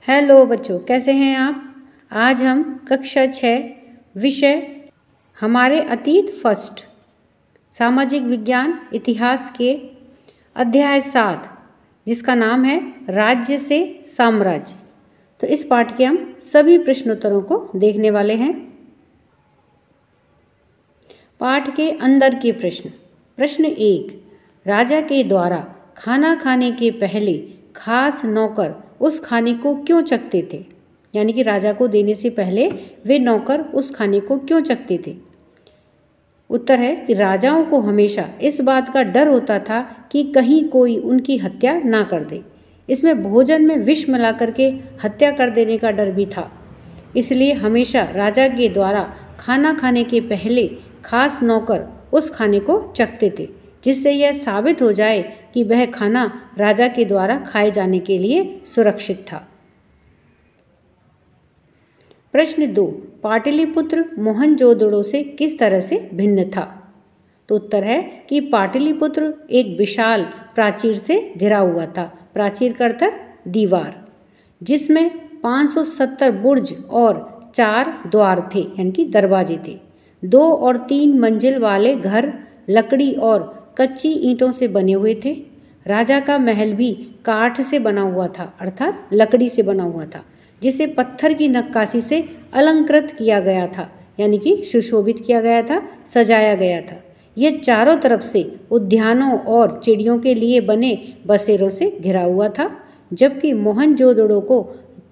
Hello बच्चों, कैसे हैं आप। आज हम कक्षा 6 विषय हमारे अतीत फर्स्ट सामाजिक विज्ञान इतिहास के अध्याय 7 जिसका नाम है राज्य से साम्राज्य। तो इस पाठ के हम सभी प्रश्नोत्तरों को देखने वाले हैं। पाठ के अंदर के प्रश्न। प्रश्न 1, राजा के द्वारा खाना खाने के पहले खास नौकर उस खाने को क्यों चखते थे। यानी कि राजा को देने से पहले वे नौकर उस खाने को क्यों चखते थे। उत्तर है कि राजाओं को हमेशा इस बात का डर होता था कि कहीं कोई उनकी हत्या ना कर दे। इसमें भोजन में विष मिला करके हत्या कर देने का डर भी था। इसलिए हमेशा राजा के द्वारा खाना खाने के पहले खास नौकर उस खाने को चखते थे, जिससे यह साबित हो जाए कि वह खाना राजा के द्वारा खाए जाने के लिए सुरक्षित था। प्रश्न 2, पाटलिपुत्र मोहनजोदड़ो से किस तरह से भिन्न था। तो उत्तर है कि पाटलिपुत्र एक विशाल प्राचीर से घिरा हुआ था। प्राचीर का अर्थ दीवार, जिसमें 570 बुर्ज और 4 द्वार थे, यानी कि दरवाजे थे। 2 और 3 मंजिल वाले घर लकड़ी और कच्ची ईंटों से बने हुए थे। राजा का महल भी काठ से बना हुआ था, अर्थात लकड़ी से बना हुआ था, जिसे पत्थर की नक्काशी से अलंकृत किया गया था, यानी कि सुशोभित किया गया था, सजाया गया था। यह चारों तरफ से उद्यानों और चिड़ियों के लिए बने बसेरों से घिरा हुआ था। जबकि मोहनजोदड़ो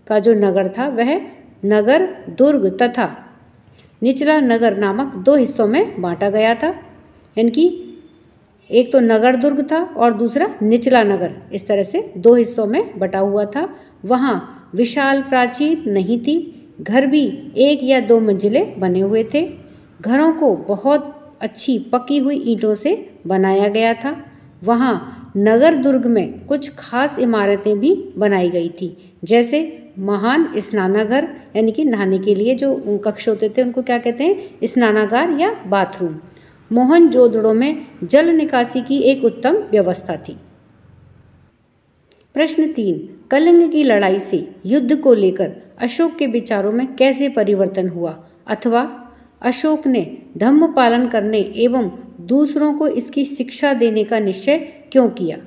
का जो नगर था वह नगर दुर्ग तथा निचला नगर नामक 2 हिस्सों में बांटा गया था। यानी कि एक तो नगर दुर्ग था और दूसरा निचला नगर, इस तरह से 2 हिस्सों में बटा हुआ था। वहाँ विशाल प्राचीर नहीं थी। घर भी 1 या 2 मंजिलें बने हुए थे। घरों को बहुत अच्छी पकी हुई ईंटों से बनाया गया था। वहाँ नगर दुर्ग में कुछ खास इमारतें भी बनाई गई थी, जैसे महान स्नानागार, यानी कि नहाने के लिए जो कक्ष होते थे उनको क्या कहते हैं, स्नानागार या बाथरूम। मोहनजोदड़ो में जल निकासी की एक उत्तम व्यवस्था थी। प्रश्न 3, कलिंग की लड़ाई से युद्ध को लेकर अशोक के विचारों में कैसे परिवर्तन हुआ, अथवा अशोक ने धम्म पालन करने एवं दूसरों को इसकी शिक्षा देने का निश्चय क्यों किया।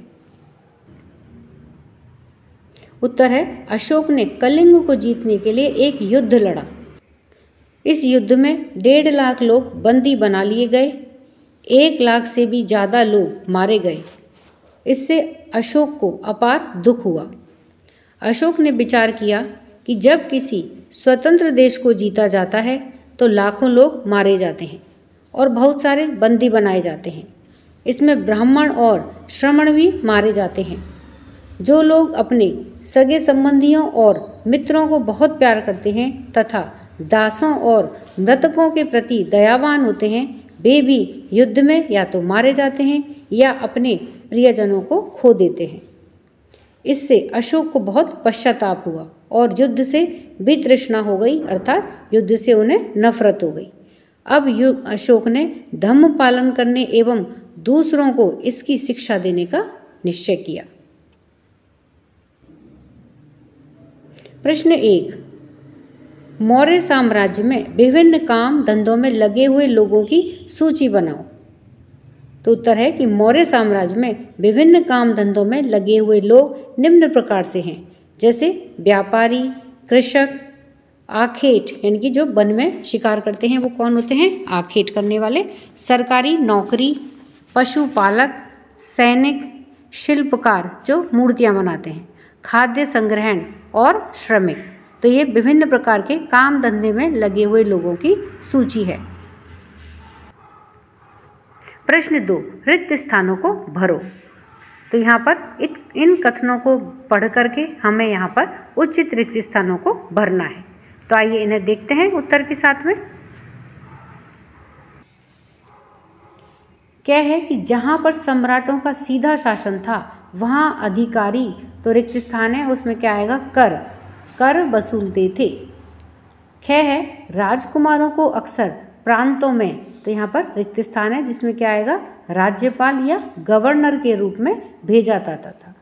उत्तर है, अशोक ने कलिंग को जीतने के लिए एक युद्ध लड़ा। इस युद्ध में 1.5 लाख लोग बंदी बना लिए गए। 1 लाख से भी ज़्यादा लोग मारे गए। इससे अशोक को अपार दुख हुआ। अशोक ने विचार किया कि जब किसी स्वतंत्र देश को जीता जाता है तो लाखों लोग मारे जाते हैं और बहुत सारे बंदी बनाए जाते हैं। इसमें ब्राह्मण और श्रमण भी मारे जाते हैं। जो लोग अपने सगे संबंधियों और मित्रों को बहुत प्यार करते हैं तथा दासों और मृतकों के प्रति दयावान होते हैं, वे भी युद्ध में या तो मारे जाते हैं या अपने प्रियजनों को खो देते हैं। इससे अशोक को बहुत पश्चाताप हुआ और युद्ध से वितृष्णा हो गई, अर्थात युद्ध से उन्हें नफरत हो गई। अब अशोक ने धम्म पालन करने एवं दूसरों को इसकी शिक्षा देने का निश्चय किया। प्रश्न 1, मौर्य साम्राज्य में विभिन्न काम धंधों में लगे हुए लोगों की सूची बनाओ। तो उत्तर है कि मौर्य साम्राज्य में विभिन्न काम धंधों में लगे हुए लोग निम्न प्रकार से हैं, जैसे व्यापारी, कृषक, आखेट, यानी कि जो वन में शिकार करते हैं वो कौन होते हैं, आखेट करने वाले, सरकारी नौकरी, पशुपालक, सैनिक, शिल्पकार जो मूर्तियां बनाते हैं, खाद्य संग्रहण और श्रमिक। तो ये विभिन्न प्रकार के काम धंधे में लगे हुए लोगों की सूची है। प्रश्न 2, रिक्त स्थानों को भरो। तो यहाँ पर इन कथनों को पढ़ करके हमें यहाँ पर उचित रिक्त स्थानों को भरना है। तो आइए इन्हें देखते हैं उत्तर के साथ में। क्या है कि जहाँ पर सम्राटों का सीधा शासन था वहाँ अधिकारी, तो रिक्त स्थान है, उसमें क्या आएगा, कर वसूलते थे। ख है, राजकुमारों को अक्सर प्रांतों में, तो यहाँ पर रिक्त स्थान है जिसमें क्या आएगा, राज्यपाल या गवर्नर के रूप में भेजा जाता था।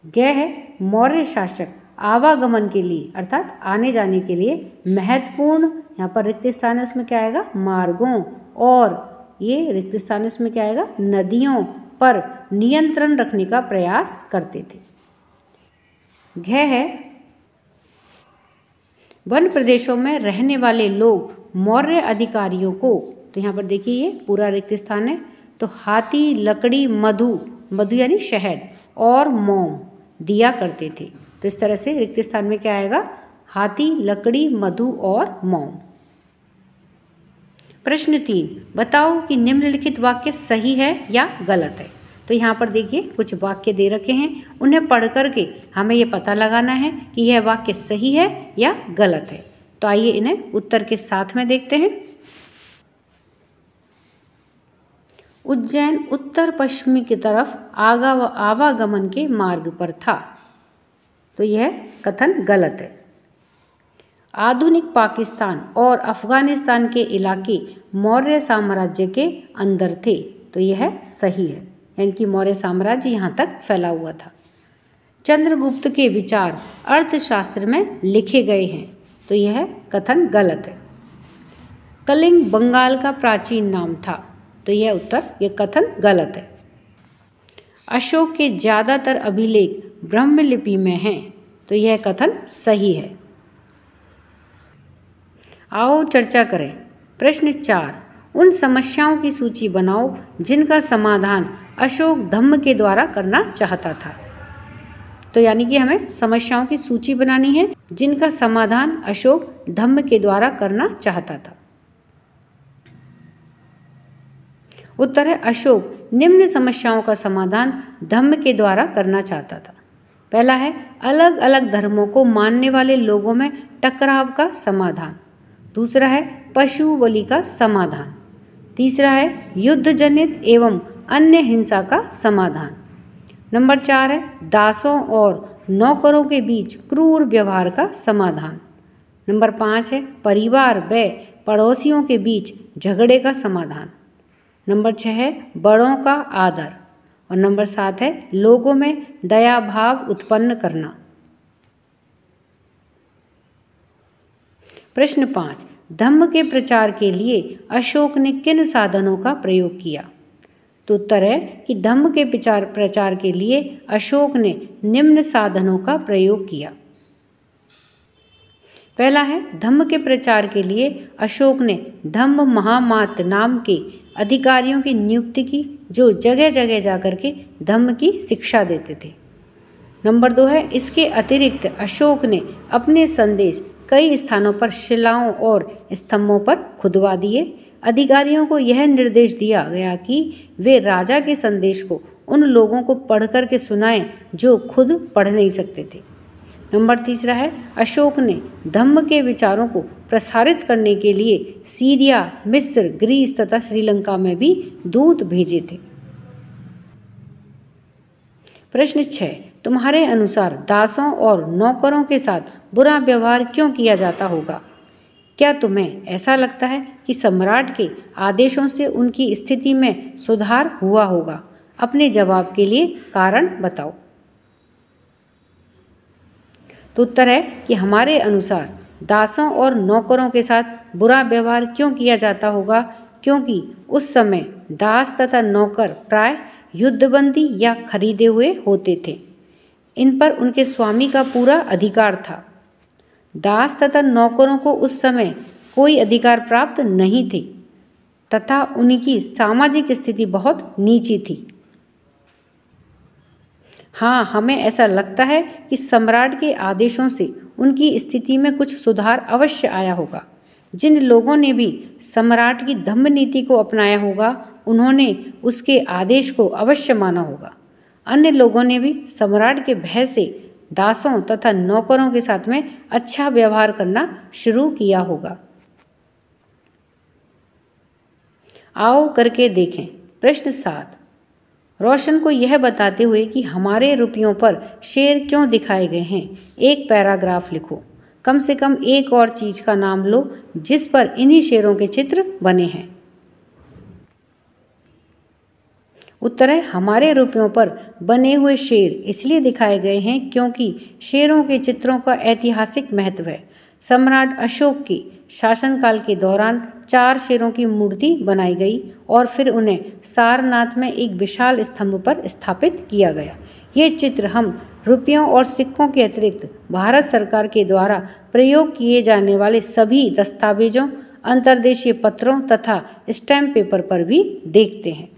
ग है, मौर्य शासक आवागमन के लिए अर्थात आने जाने के लिए महत्वपूर्ण, यहाँ पर रिक्त स्थान है उसमें क्या आएगा, मार्गों, और ये रिक्त स्थान है उसमें क्या आएगा, नदियों पर नियंत्रण रखने का प्रयास करते थे। घ है वन प्रदेशों में रहने वाले लोग मौर्य अधिकारियों को, तो यहाँ पर देखिए ये पूरा रिक्त स्थान है, तो हाथी, लकड़ी, मधु, मधु यानी शहद, और मोम दिया करते थे। तो इस तरह से रिक्त स्थान में क्या आएगा, हाथी, लकड़ी, मधु और मोम। प्रश्न 3, बताओ कि निम्नलिखित वाक्य सही है या गलत है। तो यहाँ पर देखिए कुछ वाक्य दे रखे हैं, उन्हें पढ़ करके हमें ये पता लगाना है कि यह वाक्य सही है या गलत है। तो आइए इन्हें उत्तर के साथ में देखते हैं। उज्जैन उत्तर पश्चिमी की तरफ आवागमन के मार्ग पर था। तो यह कथन गलत है। आधुनिक पाकिस्तान और अफगानिस्तान के इलाके मौर्य साम्राज्य के अंदर थे। तो यह सही है, यानी कि मौर्य साम्राज्य यहाँ तक फैला हुआ था। चंद्रगुप्त के विचार अर्थशास्त्र में लिखे गए हैं। तो यह कथन गलत है। कलिंग बंगाल का प्राचीन नाम था। तो यह उत्तर, यह कथन गलत है। अशोक के ज़्यादातर अभिलेख ब्रह्मलिपि में हैं। तो यह कथन सही है। आओ चर्चा करें। प्रश्न 4, उन समस्याओं की सूची बनाओ जिनका समाधान अशोक धम्म के द्वारा करना चाहता था। तो यानी कि हमें समस्याओं की सूची बनानी है जिनका समाधान अशोक धम्म के द्वारा करना चाहता था। उत्तर है अशोक निम्न समस्याओं का समाधान धम्म के द्वारा करना चाहता था। पहला है अलग अलग धर्मों को मानने वाले लोगों में टकराव का समाधान। दूसरा है पशु बलि का समाधान। तीसरा है युद्ध जनित एवं अन्य हिंसा का समाधान। नंबर 4 है दासों और नौकरों के बीच क्रूर व्यवहार का समाधान। नंबर 5 है परिवार व पड़ोसियों के बीच झगड़े का समाधान। नंबर 6 है बड़ों का आदर। और नंबर 7 है लोगों में दया भाव उत्पन्न करना। प्रश्न 5, धम्म के प्रचार के लिए अशोक ने किन साधनों का प्रयोग किया। तो उत्तर है कि धम्म के प्रचार के लिए अशोक ने निम्न साधनों का प्रयोग किया। पहला है धम्म के प्रचार के लिए अशोक ने धम्म महामात्र नाम के अधिकारियों की नियुक्ति की, जो जगह जगह जाकर के धम्म की शिक्षा देते थे। नंबर 2 है इसके अतिरिक्त अशोक ने अपने संदेश कई स्थानों पर शिलाओं और स्तंभों पर खुदवा दिए। अधिकारियों को यह निर्देश दिया गया कि वे राजा के संदेश को उन लोगों को पढ़ कर के सुनाएं जो खुद पढ़ नहीं सकते थे। नंबर 3 है अशोक ने धम्म के विचारों को प्रसारित करने के लिए सीरिया, मिस्र, ग्रीस तथा श्रीलंका में भी दूत भेजे थे। प्रश्न 6, तुम्हारे अनुसार दासों और नौकरों के साथ बुरा व्यवहार क्यों किया जाता होगा। क्या तुम्हें ऐसा लगता है कि सम्राट के आदेशों से उनकी स्थिति में सुधार हुआ होगा। अपने जवाब के लिए कारण बताओ। तो उत्तर है कि हमारे अनुसार दासों और नौकरों के साथ बुरा व्यवहार क्यों किया जाता होगा, क्योंकि उस समय दास तथा नौकर प्राय युद्धबंदी या खरीदे हुए होते थे। इन पर उनके स्वामी का पूरा अधिकार था। दास तथा नौकरों को उस समय कोई अधिकार प्राप्त नहीं थे तथा उनकी सामाजिक स्थिति बहुत नीची थी। हाँ, हमें ऐसा लगता है कि सम्राट के आदेशों से उनकी स्थिति में कुछ सुधार अवश्य आया होगा। जिन लोगों ने भी सम्राट की धम्म नीति को अपनाया होगा, उन्होंने उसके आदेश को अवश्य माना होगा। अन्य लोगों ने भी सम्राट के भय से दासों तथा नौकरों के साथ में अच्छा व्यवहार करना शुरू किया होगा। आओ करके देखें। प्रश्न 7, रोशन को यह बताते हुए कि हमारे रुपयों पर शेर क्यों दिखाए गए हैं, एक पैराग्राफ लिखो। कम से कम एक और चीज का नाम लो जिस पर इन्हीं शेरों के चित्र बने हैं। उत्तर है हमारे रुपयों पर बने हुए शेर इसलिए दिखाए गए हैं क्योंकि शेरों के चित्रों का ऐतिहासिक महत्व है। सम्राट अशोक के शासनकाल के दौरान 4 शेरों की मूर्ति बनाई गई और फिर उन्हें सारनाथ में एक विशाल स्तंभ पर स्थापित किया गया। ये चित्र हम रुपयों और सिक्कों के अतिरिक्त भारत सरकार के द्वारा प्रयोग किए जाने वाले सभी दस्तावेजों, अंतर्देशीय पत्रों तथा स्टैम्प पेपर पर भी देखते हैं।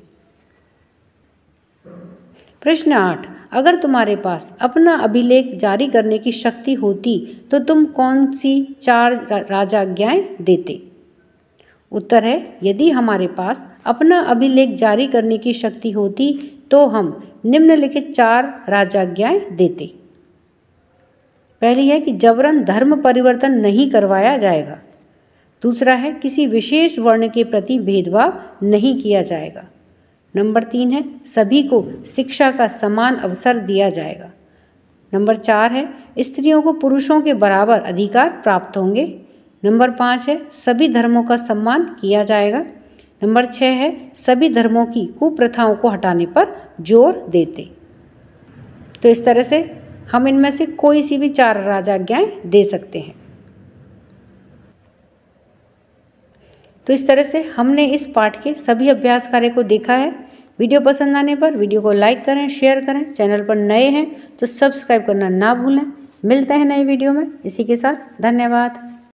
प्रश्न 8, अगर तुम्हारे पास अपना अभिलेख जारी करने की शक्ति होती तो तुम कौन सी 4 राजाज्ञाएं देते? उत्तर है यदि हमारे पास अपना अभिलेख जारी करने की शक्ति होती तो हम निम्नलिखित 4 राजाज्ञाएं देते। पहली है कि जबरन धर्म परिवर्तन नहीं करवाया जाएगा। दूसरा है किसी विशेष वर्ण के प्रति भेदभाव नहीं किया जाएगा। नंबर 3 है सभी को शिक्षा का समान अवसर दिया जाएगा। नंबर 4 है स्त्रियों को पुरुषों के बराबर अधिकार प्राप्त होंगे। नंबर 5 है सभी धर्मों का सम्मान किया जाएगा। नंबर 6 है सभी धर्मों की कुप्रथाओं को हटाने पर जोर देते। तो इस तरह से हम इनमें से कोई सी भी 4 राजाज्ञाएं दे सकते हैं। तो इस तरह से हमने इस पाठ के सभी अभ्यास कार्य को देखा है। वीडियो पसंद आने पर वीडियो को लाइक करें, शेयर करें। चैनल पर नए हैं तो सब्सक्राइब करना ना भूलें। मिलते हैं नए वीडियो में। इसी के साथ धन्यवाद।